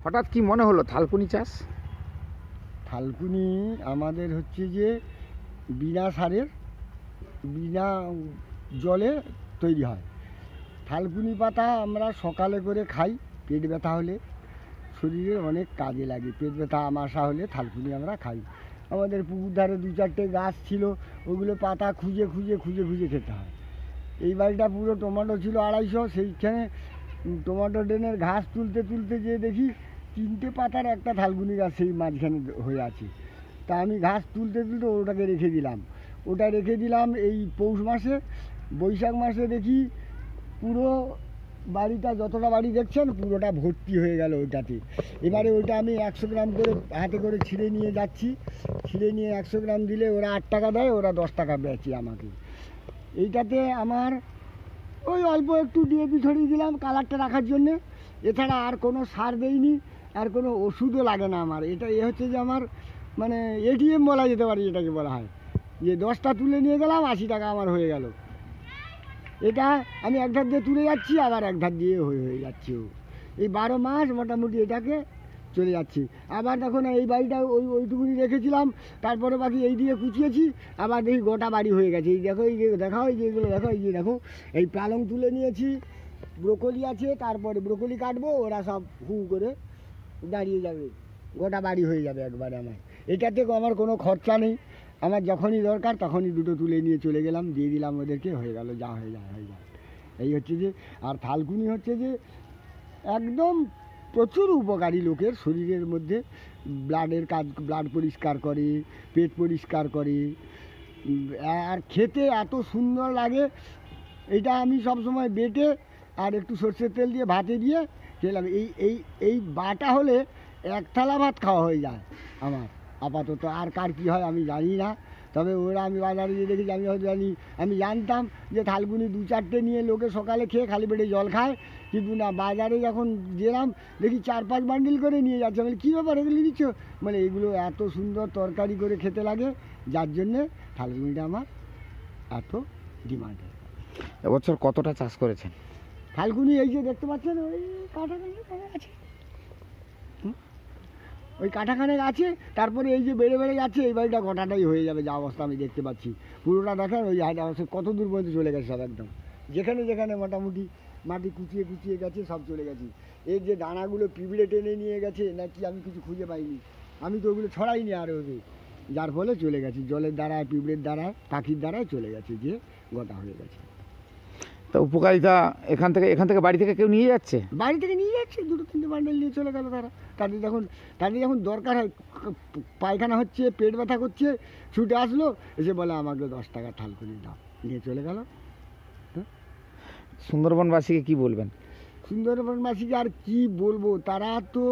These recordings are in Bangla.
হঠাৎ কি মনে হলো থালকুনি চাষ? থালকুনি আমাদের হচ্ছে যে বিনা সারের বিনা জলে তৈরি হয়। থালকুনি পাতা আমরা সকালে করে খাই, পেট ব্যথা হলে, শরীরে অনেক কাজে লাগে। পেট ব্যথা আমাশা হলে থালকুনি আমরা খাই। আমাদের পুকুর ধারে 2-4টে গাছ ছিল, ওগুলো পাতা খুঁজে খুঁজে খুঁজে খুঁজে খেতে হয়। এই বাড়িটা পুরো টমেটো ছিল 250, সেইখানে টমেটো ড্রেনের ঘাস তুলতে তুলতে যেয়ে দেখি 3টে পাতার একটা থালকুনি গাছ সেই মাঝখানে হয়ে আছে। তা আমি ঘাস তুলতে তুলতে ওটাকে রেখে দিলাম। ওটা রেখে দিলাম এই পৌষ মাসে। বৈশাখ মাসে দেখি পুরো বাড়িটা, যতটা বাড়ি দেখছেন, পুরোটা ভর্তি হয়ে গেল ওইটাতে। এবারে ওইটা আমি 100 গ্রাম করে হাতে করে ছিঁড়ে নিয়ে যাচ্ছি। ছিঁড়ে নিয়ে 100 গ্রাম দিলে ওরা 8 টাকা দেয়, ওরা 10 টাকা বেচে আমাকে। এইটাতে আমার ওই অল্প একটু ডিএপি ছড়িয়ে দিলাম কালারটা রাখার জন্যে। এছাড়া আর কোনো সার দেইনি, আর কোনো ওষুধও লাগে না আমার। এটা হচ্ছে যে আমার মানে এটিএম বলা যেতে পারে, এটাকে বলা হয় যে 10টা তুলে নিয়ে গেলাম, 80 টাকা আমার হয়ে গেল। এটা আমি এক ধার দিয়ে তুলে যাচ্ছি, আবার এক ধার দিয়ে হয়ে যাচ্ছি। এই 12 মাস মোটামুটি এটাকে চলে যাচ্ছি। আবার দেখো না, এই বাড়িটা ওইটুকুনি রেখেছিলাম, তারপরে বাকি এই দিয়ে কুচিয়েছি, আবার দেখি গোটা বাড়ি হয়ে গেছে। এই দেখো, এই যে দেখাও, এই যে এগুলো দেখো, এই যে দেখো, এই পালং তুলে নিয়েছি, ব্রোকলি আছে, তারপরে ব্রোকলি কাটবো, ওরা সব হু করে দাঁড়িয়ে যাবে, গোটা বাড়ি হয়ে যাবে একবারে আমার। এটাতে আমার কোনো খরচা নেই। আমার যখনই দরকার তখনই দুটো তুলে নিয়ে চলে গেলাম, দিয়ে দিলাম ওদেরকে, হয়ে গেল, যা হয়ে যায় হয়ে যায়। এই হচ্ছে যে, আর থালকুনি হচ্ছে যে একদম প্রচুর উপকারী লোকের শরীরের মধ্যে। ব্লাডের কাজ, ব্লাড পরিষ্কার করে, পেট পরিষ্কার করে, আর খেতে এত সুন্দর লাগে। এটা আমি সবসময় বেটে আর একটু সর্ষের তেল দিয়ে ভাতে দিয়ে খেলাম। এই বাটা হলে 1 থালা ভাত খাওয়া হয়ে যায় আমার আপাতত। আর কার কী হয় আমি জানি না, তবে ওরা আমি বাজারে গিয়ে দেখেছি, আমি হয়তো আমি জানতাম যে থালকুনি 2-4টে নিয়ে লোকে সকালে খেয়ে খালি পেটে জল খায়, কিন্তু না, বাজারে যখন গেলাম দেখি 4-5 বান্ডিল করে নিয়ে যাচ্ছে। আমি কী ব্যাপার, এগুলো নিচ্ছ? মানে এগুলো এত সুন্দর তরকারি করে খেতে লাগে, যার জন্যে থালকুনিটা আমার এত ডিমান্ড। এবছর কতটা চাষ করেছেন? থালকুনি এই যে দেখতে পাচ্ছেন, ওই কাঁটাখানেক আছে, ওই কাঁটাখানেক আছে। তারপরে এই যে বেড়ে বেড়ে যাচ্ছে, এই বাড়িটা গোটাটাই হয়ে যাবে, যা অবস্থা আমি দেখতে পাচ্ছি। পুরোটা দেখেন, ওই অবস্থা কত দূর পর্যন্ত চলে গেছে সব, একদম যেখানে যেখানে মোটামুটি মাটি কুচিয়ে কুচিয়ে গেছে সব চলে গেছে। এর যে দানাগুলো পিঁপড়ে টেনে নিয়ে গেছে নাকি আমি কিছু খুঁজে পাইনি, আমি তো ওগুলো ছড়াইনি আর ওদের, যার ফলে চলে গেছে জলের দ্বারায়, পিঁপড়ের দ্বারায়, পাখির দ্বারায় চলে গেছে, যে গোটা হয়ে গেছে। তা উপকারিতা এখান থেকে বাড়ি থেকে কেউ নিয়ে যাচ্ছে? বাড়ি থেকে নিয়ে যাচ্ছে, 2-3টে বান্ডেল নিয়ে চলে গেল তারা। তাদের যখন দরকার হয়, পায়খানা হচ্ছে, পেট ব্যথা করছে, ছুটে আসলো, এসে বলে আমাকে 10 টাকা থালকুনি দাও, নিয়ে চলে গেল। সুন্দরবনবাসীকে কি বলবেন? সুন্দরবনবাসীকে আর কি বলবো, তারা তো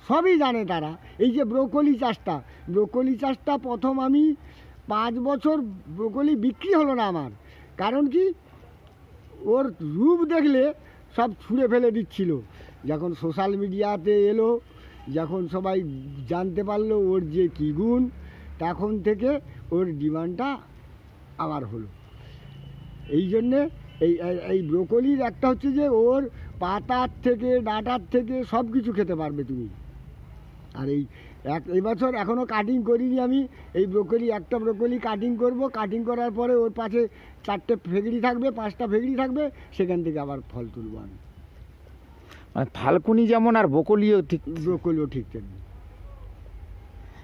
সবই জানে। তারা এই যে ব্রোকলি চাষটা প্রথম আমি 5 বছর ব্রোকলি বিক্রি হলো না আমার। কারণ কি, ওর রূপ দেখলে সব ছুঁড়ে ফেলে দিচ্ছিল। যখন সোশ্যাল মিডিয়াতে এলো, যখন সবাই জানতে পারলো ওর যে কী গুণ, তখন থেকে ওর ডিমান্ডটা আমার হলো। এই জন্যে এই ব্রোকলির একটা হচ্ছে যে ওর পাতার থেকে, ডাঁটার থেকে সব কিছু খেতে পারবে তুমি। আর এই বছর এখনও কাটিং করিনি আমি। এই একটা ব্রোকলি কাটিং করব, কাটিং করার পরে ওর পাশে 4টে ফেগড়ি থাকবে, 5টা ফেগড়ি থাকবে, সেখান থেকে আবার ফল তুলব আমি। মানে থালকুনি যেমন, আর ব্রোকলিও ঠিক তেমনি।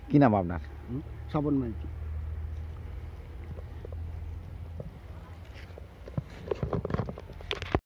কি নাম আপনার? স্বপন মাইতি।